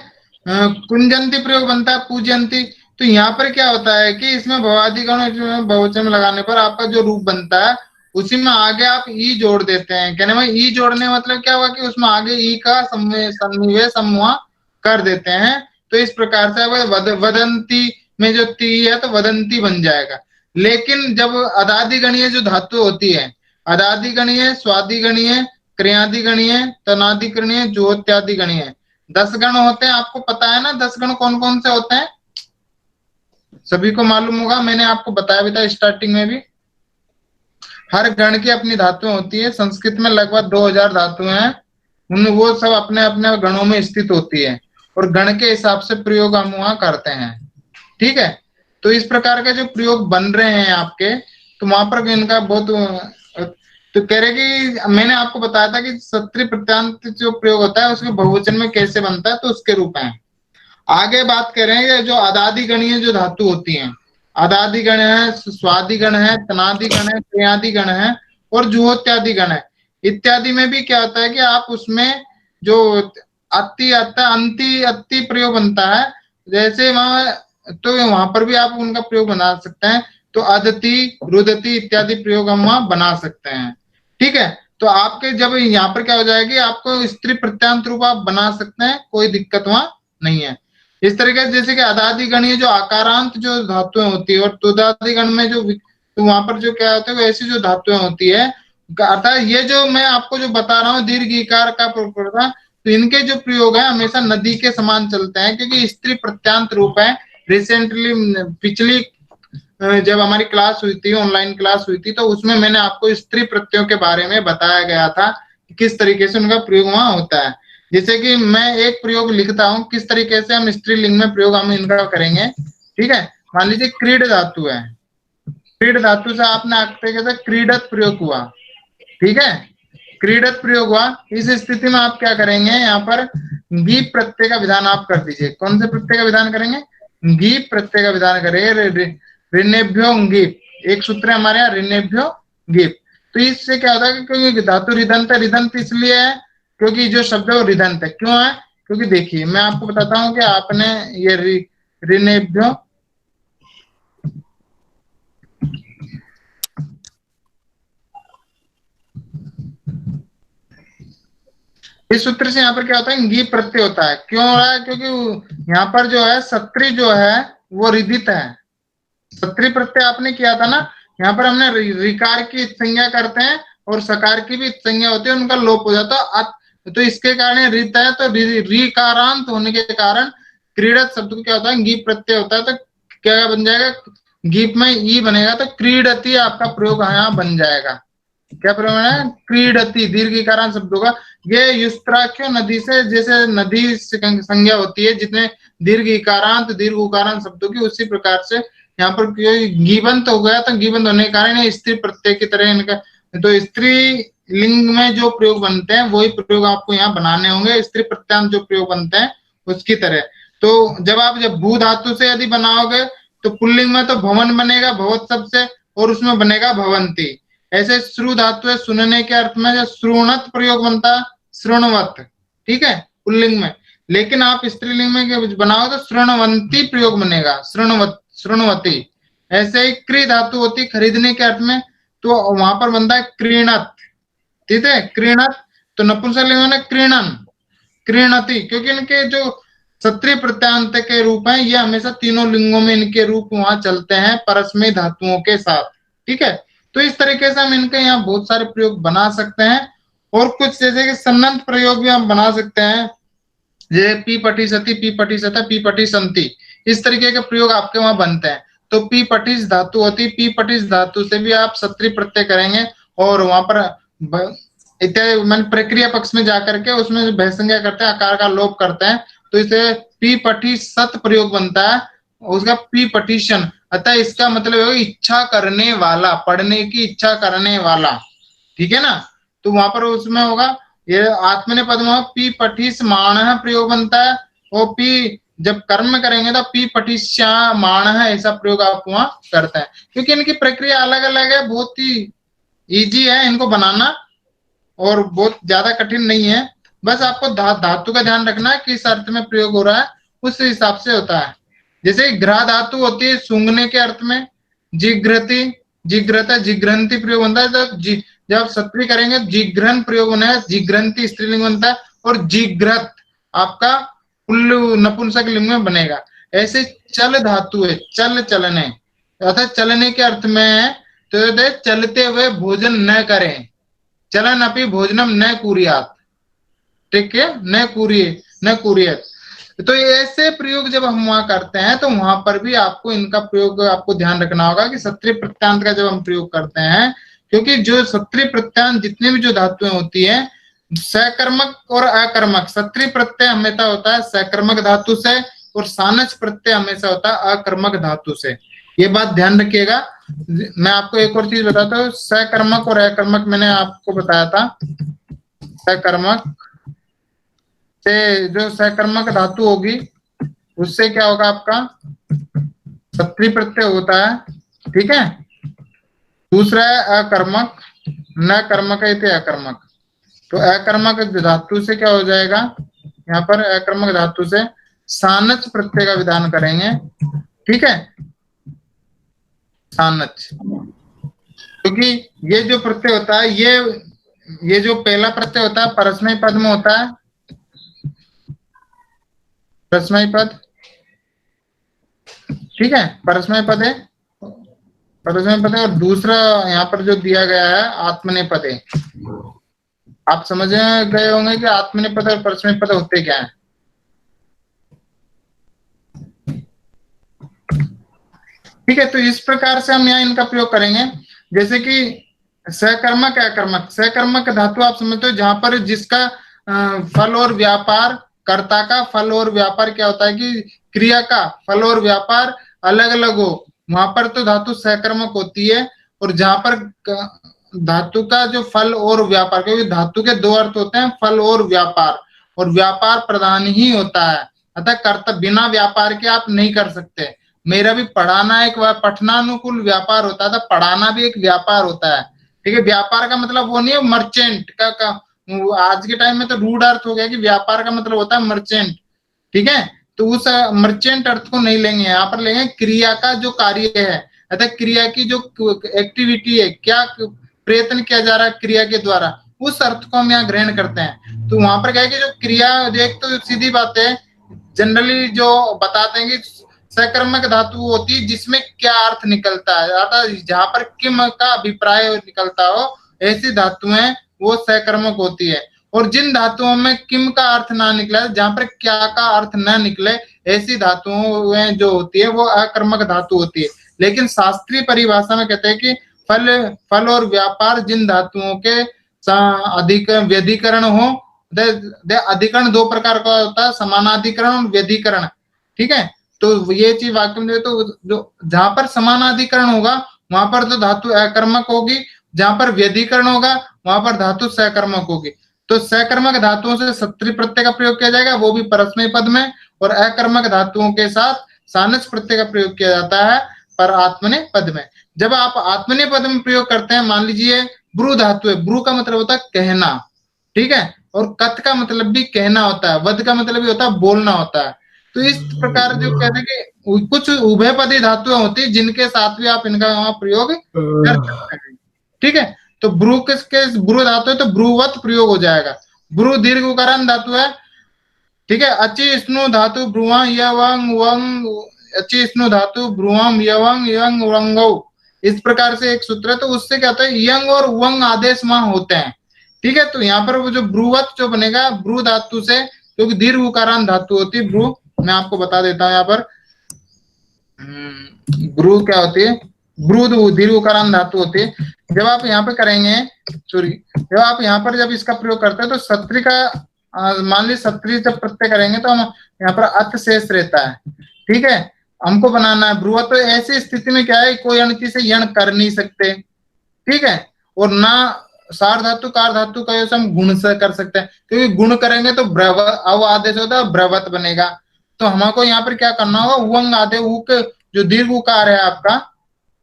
कुंजंती प्रयोग बनता है, पूजयंती। तो यहाँ पर क्या होता है कि इसमें भवादि गण बहुवचन में लगाने पर आपका जो रूप बनता है उसी में आगे आप ई जोड़ देते हैं। कहने में ई जोड़ने मतलब क्या हुआ कि उसमें आगे ई का सन्निवेश समूह कर देते हैं। तो इस प्रकार से वदंती में जो ती है तो वदंती बन जाएगा। लेकिन जब अदादि गणीय जो धातु होती है, अदादि गणीय, स्वादि गणीय, क्रियादि गणीय, तनादि गणीय, ज्योत्यादि गणीय, 10 गण होते हैं। आपको पता है ना 10 गण कौन कौन से होते हैं, सभी को मालूम होगा, मैंने आपको बताया भी था स्टार्टिंग में भी। हर गण की अपनी धातुएं होती है। संस्कृत में लगभग 2000 धातुएं हैं, उन वो सब अपने अपने गणों में स्थित होती है और गण के हिसाब से प्रयोग हम वहां करते हैं, ठीक है। तो इस प्रकार के जो प्रयोग बन रहे हैं आपके, तो वहां पर इनका बहुत तो कह रहे कि मैंने आपको बताया था कि सत्री प्रत्यांत जो प्रयोग होता है उसके बहुवचन में कैसे बनता है, तो उसके रूप हैं। आगे बात कर रहे हैं जो अदादि गणीय जो धातु होती हैं, अदादि गण है, स्वादि गण है, तनादि गण है, क्रियादि गण है और जुहोत्यादि गण है। इत्यादि में भी क्या होता है कि आप उसमें जो अति अंति अति प्रयोग बनता है, जैसे वहां, तो वहां पर भी आप उनका प्रयोग बना सकते हैं। तो अदति, रुदति इत्यादि प्रयोग हम वहां बना सकते हैं। ठीक है, तो आपके जब यहाँ पर क्या हो जाएगी, आपको स्त्री प्रत्यांत रूप आप बना सकते हैं, कोई दिक्कत वहां नहीं है। इस तरीके से जैसे कि अदादि गणीय जो आकारांत जो धातुएं होती है और तुदादि गण में जो, तो वहां पर जो क्या होता है ऐसी जो धातुएं होती है, अर्थात ये जो मैं आपको जो बता रहा हूँ दीर्घ इकार का प्रयोग, तो इनके जो प्रयोग है हमेशा नदी के समान चलते हैं, क्योंकि स्त्री प्रत्यांत रूप है। रिसेंटली पिछली जब हमारी क्लास हुई थी, ऑनलाइन क्लास हुई थी, तो उसमें मैंने आपको स्त्री प्रत्ययों के बारे में बताया गया था कि किस तरीके से उनका प्रयोग वहां होता है। जैसे कि मैं एक प्रयोग लिखता हूं, किस तरीके से हम स्त्रीलिंग में प्रयोग हम इनका करेंगे। ठीक है, मान लीजिए क्रीड धातु है, क्रीड धातु से आपने आगे क्रीडत प्रयोग हुआ। ठीक है, क्रीडत प्रयोग हुआ, इस स्थिति में आप क्या करेंगे, यहाँ पर गीप प्रत्यय का विधान आप कर दीजिए। कौन से प्रत्यय का विधान करेंगे, गीप प्रत्यय का विधान करेंगे। ऋणेभ्यो गीप, एक सूत्र है हमारे यहाँ, ऋणेभ्यो गीप। तो इससे क्या होता है, क्योंकि धातु रिदंत है, रिदंत इसलिए है क्योंकि जो शब्द है वो रिदंत है। क्यों है, क्योंकि देखिए मैं आपको बताता हूँ कि आपने ये ऋणेभ्यो, इस सूत्र से यहाँ पर क्या होता है, गीप प्रत्यय होता है। क्यों हो रहा है, क्योंकि यहाँ पर जो है सत्री जो है वो रिदित है। सत्री प्रत्यय आपने किया था ना, यहाँ पर हमने रिकार की संज्ञा करते हैं और सकार की भी संज्ञा होती है, उनका लोप हो जाता है, तो इसके कारण रित है। तो रिकारांत होने के कारण क्रीडत शब्द को क्या होता है, गीप प्रत्यय होता है। तो क्या बन जाएगा, गीप में ई बनेगा, तो क्रीडति आपका प्रयोग यहाँ बन जाएगा। क्या प्रयोग है, क्रीडति, दीर्घ इकारांत शब्दों का। ये युस्त्राख्य नदी से, जैसे नदी से संज्ञा होती है जितने दीर्घ इकारांत दीर्घ उकारांत शब्दों की, उसी प्रकार से यहाँ पर गीबंत हो गया। तो गीबंत होने के कारण स्त्री प्रत्यय की तरह इनका, तो स्त्री लिंग में जो प्रयोग बनते हैं वही प्रयोग आपको यहाँ बनाने होंगे, स्त्री प्रत्यांत जो प्रयोग बनते हैं उसकी तरह। तो जब भू धातु से यदि बनाओगे तो पुल्लिंग में तो भवन बनेगा भवत शब्द से, और उसमें बनेगा भवंती। ऐसे श्रु धातु है, सुनने के अर्थ में जो श्रुणत प्रयोग बनता है, श्रृणवत। ठीक है, पुल्लिंग में। लेकिन आप स्त्रीलिंग में बनाओ तो श्रृणवंती प्रयोग बनेगा, श्रृणवती। ऐसे ही क्री धातु होती खरीदने के अर्थ में, तो वहां पर बनता है क्रीणत। ठीक है, क्रीणत। तो नपुंसकलिंग में क्रीणन, क्रीणति, क्योंकि इनके जो सत्री प्रत्यांत के रूप हैं ये हमेशा तीनों लिंगों में इनके रूप वहां चलते हैं परस्मय धातुओं के साथ। ठीक है, तो इस तरीके से हम इनके यहाँ बहुत सारे प्रयोग बना सकते हैं। और कुछ जैसे कि सन्नंत प्रयोग भी हम बना सकते हैं, जैसे पी पटी सती, पी पटी सता, पी पटी संति, इस तरीके के प्रयोग आपके वहां बनते हैं। तो पी पटिस धातु होती, पी पटिस धातु से भी आप सत्री प्रत्यय करेंगे और वहां पर इत्यादि मन प्रक्रिया पक्ष में जाकर के उसमें भयसंज्ञा करते हैं, आकार का लोप करते हैं। तो इसे पी पटी सत प्रयोग बनता है, उसका पी पटिशन। अतः इसका मतलब है इच्छा करने वाला, पढ़ने की इच्छा करने वाला। ठीक है ना, तो वहां पर उसमें होगा ये आत्मने पद में पी पटिस माण प्रयोग बनता है, और पी जब कर्म करेंगे तो पी पटिश्या माण ऐसा प्रयोग आप वहां करते हैं। क्योंकि इनकी प्रक्रिया अलग अलग है, बहुत ही इजी है इनको बनाना और बहुत ज्यादा कठिन नहीं है। बस आपको धातु का ध्यान रखना है किस अर्थ में प्रयोग हो रहा है, उस हिसाब से होता है। जैसे ग्रह धातु होती है सूंघने के अर्थ में, जिघ्रति, जिघ्रता, जिघ्रंति प्रयोग बनता है। तो जब सत्री करेंगे जिघ्रन प्रयोग होना है, जिघ्रंति स्त्रीलिंग बनता है, और जिघ्रत आपका पुल्लु नपुंसक लिंग में बनेगा। ऐसे चल धातु है, चल चलने, अर्थात चलने के अर्थ में है। तो चलते हुए भोजन न करें, चलन अपि भोजनम न कुर्यात्। ठीक है, न कुरिए, न कुरियत। तो ऐसे प्रयोग जब हम वहां करते हैं तो वहां पर भी आपको इनका प्रयोग आपको ध्यान रखना होगा कि सत्री प्रत्यांत का जब हम प्रयोग करते हैं, क्योंकि जो सत्री प्रत्यांत जितने भी जो धातुएं होती है, सकर्मक और अकर्मक, सत्री प्रत्यय हमेशा होता है सकर्मक धातु से और सानच प्रत्यय हमेशा होता है अकर्मक धातु से। ये बात ध्यान रखिएगा। मैं आपको एक और चीज बताता हूँ, सकर्मक और अकर्मक मैंने आपको बताया था। सकर्मक से जो सकर्मक धातु होगी उससे क्या होगा, आपका सत्री प्रत्यय होता है, ठीक है। दूसरा है अकर्मक, न कर्मक इति अकर्मक। तो अकर्मक धातु से क्या हो जाएगा, यहाँ पर अकर्मक धातु से सानच प्रत्यय का विधान करेंगे, ठीक है, सानच। क्योंकि ये जो प्रत्यय होता है, ये जो पहला प्रत्यय होता है परस्मय पद में होता है, परस्मय पद, ठीक है, परस्मय पद है, परस्मय पद है। और दूसरा यहाँ पर जो दिया गया है आत्मनेपद है। आप समझ गए होंगे कि आत्मनेपद और परस्मय पद होते क्या है। ठीक है, तो इस प्रकार से हम यहाँ इनका प्रयोग करेंगे। जैसे कि सकर्मक अकर्मक, सकर्मक धातु आप समझते हो जहां पर जिसका फल और व्यापार, कर्ता का फल और व्यापार क्या होता है कि क्रिया का फल और व्यापार अलग अलग हो, वहां पर तो धातु सकर्मक होती है। और जहां पर धातु का जो फल और व्यापार, क्योंकि धातु के दो अर्थ होते हैं, फल और व्यापार प्रधान ही होता है। अतः कर्ता बिना व्यापार के आप नहीं कर सकते। मेरा भी पढ़ाना एक पठनानुकूल व्यापार होता था, पढ़ाना भी एक व्यापार होता है, ठीक है। व्यापार का मतलब वो नहीं है मर्चेंट का आज के टाइम में तो रूढ़ अर्थ हो गया कि व्यापार का मतलब होता है मर्चेंट, ठीक है। तो उस मर्चेंट अर्थ को नहीं लेंगे, यहाँ पर लेंगे क्रिया का जो कार्य है, अतः क्रिया की जो एक्टिविटी है, क्या प्रयत्न किया जा रहा है क्रिया के द्वारा, उस अर्थ को हम यहाँ ग्रहण करते हैं। तो वहां पर क्या है कि जो क्रिया, एक तो सीधी बात है, जनरली जो बताते हैं कि सकर्मक धातु होती है जिसमें क्या अर्थ निकलता है, अर्थात जहां पर किम का अभिप्राय निकलता हो, ऐसी धातुएं वो सकर्मक होती है। और जिन धातुओं में किम का अर्थ ना निकले, जहां पर क्या का अर्थ ना निकले, ऐसी धातुएं जो होती है वो अकर्मक धातु होती है। लेकिन शास्त्रीय परिभाषा में कहते हैं कि फल और व्यापार जिन धातुओं के अधिक व्यधिकरण हो, अधिकरण दो प्रकार का होता है, समानाधिकरण और व्यधिकरण, ठीक है। तो ये चीज वाक्य में तो जो जहां पर समानाधिकरण होगा वहां पर तो धातु अकर्मक होगी, जहां पर व्यधिकरण होगा वहां पर धातु सकर्मक होगी। तो सकर्मक धातुओं से सत्री प्रत्यय का प्रयोग किया जाएगा, वो भी परस्मय पद में, और अकर्मक धातुओं के साथ सानच प्रत्यय का प्रयोग किया जाता है पर आत्मनेय पद में। जब आप आत्मनेय पद में प्रयोग करते हैं, मान लीजिए ब्रू धातु है, ब्रू का मतलब होता है कहना, ठीक है, और कथ का मतलब भी कहना होता है, वध का मतलब भी होता है बोलना होता है। तो इस प्रकार जो कहते हैं कि कुछ उभयपदी धातुएं होती है जिनके साथ भी आप इनका वहां प्रयोग कर सकते हैं, ठीक है। तो ब्रू किसके ब्रू धातु है तो ब्रूवत प्रयोग हो जाएगा। ब्रू दीर्घ उकारांत धातु है, ठीक है। अचि स्नु धातु ब्रुवा यवंग वंग, अचि स्नु धातु ब्रुवम यवंग यंग वंगौ, इस प्रकार से एक सूत्र है। तो उससे क्या होता है, यंग और वंग आदेश वहां होते हैं, ठीक है। तो यहाँ पर वो जो ब्रुवत जो बनेगा ब्रू धातु से, क्योंकि दीर्घ उकारांत धातु होती है ब्रू। मैं आपको बता देता हूं यहाँ पर ब्रू क्या होती है, ब्रू दीर्घ उकारांत धातु होती है। जब आप यहाँ पे करेंगे, सॉरी, जब आप यहाँ पर जब इसका प्रयोग करते हैं तो सत्री का मान लीजिए सत्री जब प्रत्यय करेंगे तो हम यहाँ पर अत शेष रहता है, ठीक है। हमको बनाना है ब्रुवत, तो ऐसी स्थिति में क्या है, कोई अणति से यण कर नहीं सकते, ठीक है। और ना सार धातु कार धातु का हम गुण से कर सकते हैं, क्योंकि गुण करेंगे तो अव आदेश होता है, ब्रवत बनेगा। तो हमको यहाँ पर क्या करना होगा, उवंग आदेश, उक जो दीर्घ उकार है आपका,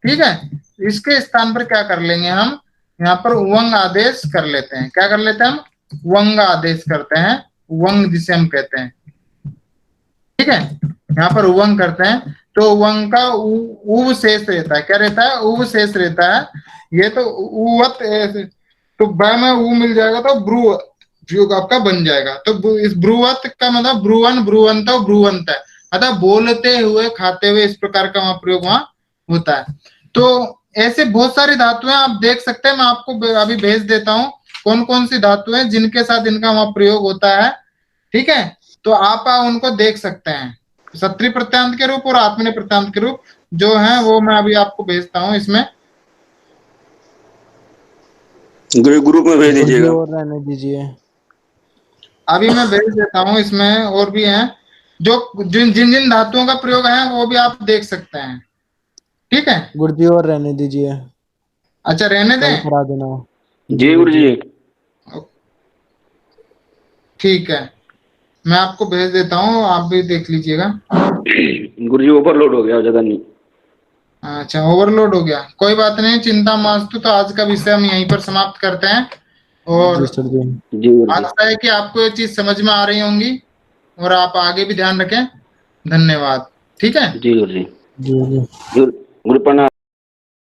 ठीक है, इसके स्थान पर क्या कर लेंगे हम, यहाँ पर उवंग आदेश कर लेते हैं। क्या कर लेते हैं हम, वंग आदेश करते हैं, वंग जिसे हम कहते हैं, ठीक है। यहाँ पर उवंग करते हैं तो वंग का उव शेष रहता है, क्या रहता है, उव शेष रहता है। ये तो उवत, तो ब में उ मिल जाएगा तो ब्रू प्रयोग आपका बन जाएगा। तो इस ब्रुवत का मतलब ब्रुवन ब्रुवंत और ब्रुवंत है, अतः बोलते हुए खाते हुए, इस प्रकार का वहां प्रयोग वहां होता है। तो ऐसे बहुत सारी धातुएं आप देख सकते हैं, मैं आपको अभी भेज देता हूं कौन कौन सी धातुएं जिनके साथ इनका वहां प्रयोग होता है, ठीक है। तो आप उनको देख सकते हैं, सत्री प्रत्यांत के रूप और आत्मनेय प्रत्यांत के रूप जो है वो मैं अभी आपको भेजता हूँ इसमें, ग्रुप में भेज दीजिएगा। और रहने दीजिए, अभी मैं भेज देता हूँ इसमें, और भी हैं जो जिन जिन जिन धातुओं का प्रयोग है वो भी आप देख सकते हैं। ठीक है। गुरुजी और रहने दीजिए, अच्छा रहने कल दें, करा देना। जी गुरु जी। ठीक है, मैं आपको भेज देता हूँ, आप भी देख लीजिएगा। गुरु जी ओवरलोड हो गया, ज्यादा नहीं। अच्छा ओवरलोड हो गया, कोई बात नहीं, चिंता मास्तु। तो आज का विषय हम यहीं पर समाप्त करते हैं, और जी सर जी। जी गुरु जी। आशा है कि आपको ये चीज समझ में आ रही होंगी, और आप आगे भी ध्यान रखें। धन्यवाद। ठीक है। जी गुरु जी। जी जी। गुरु प्रणाम।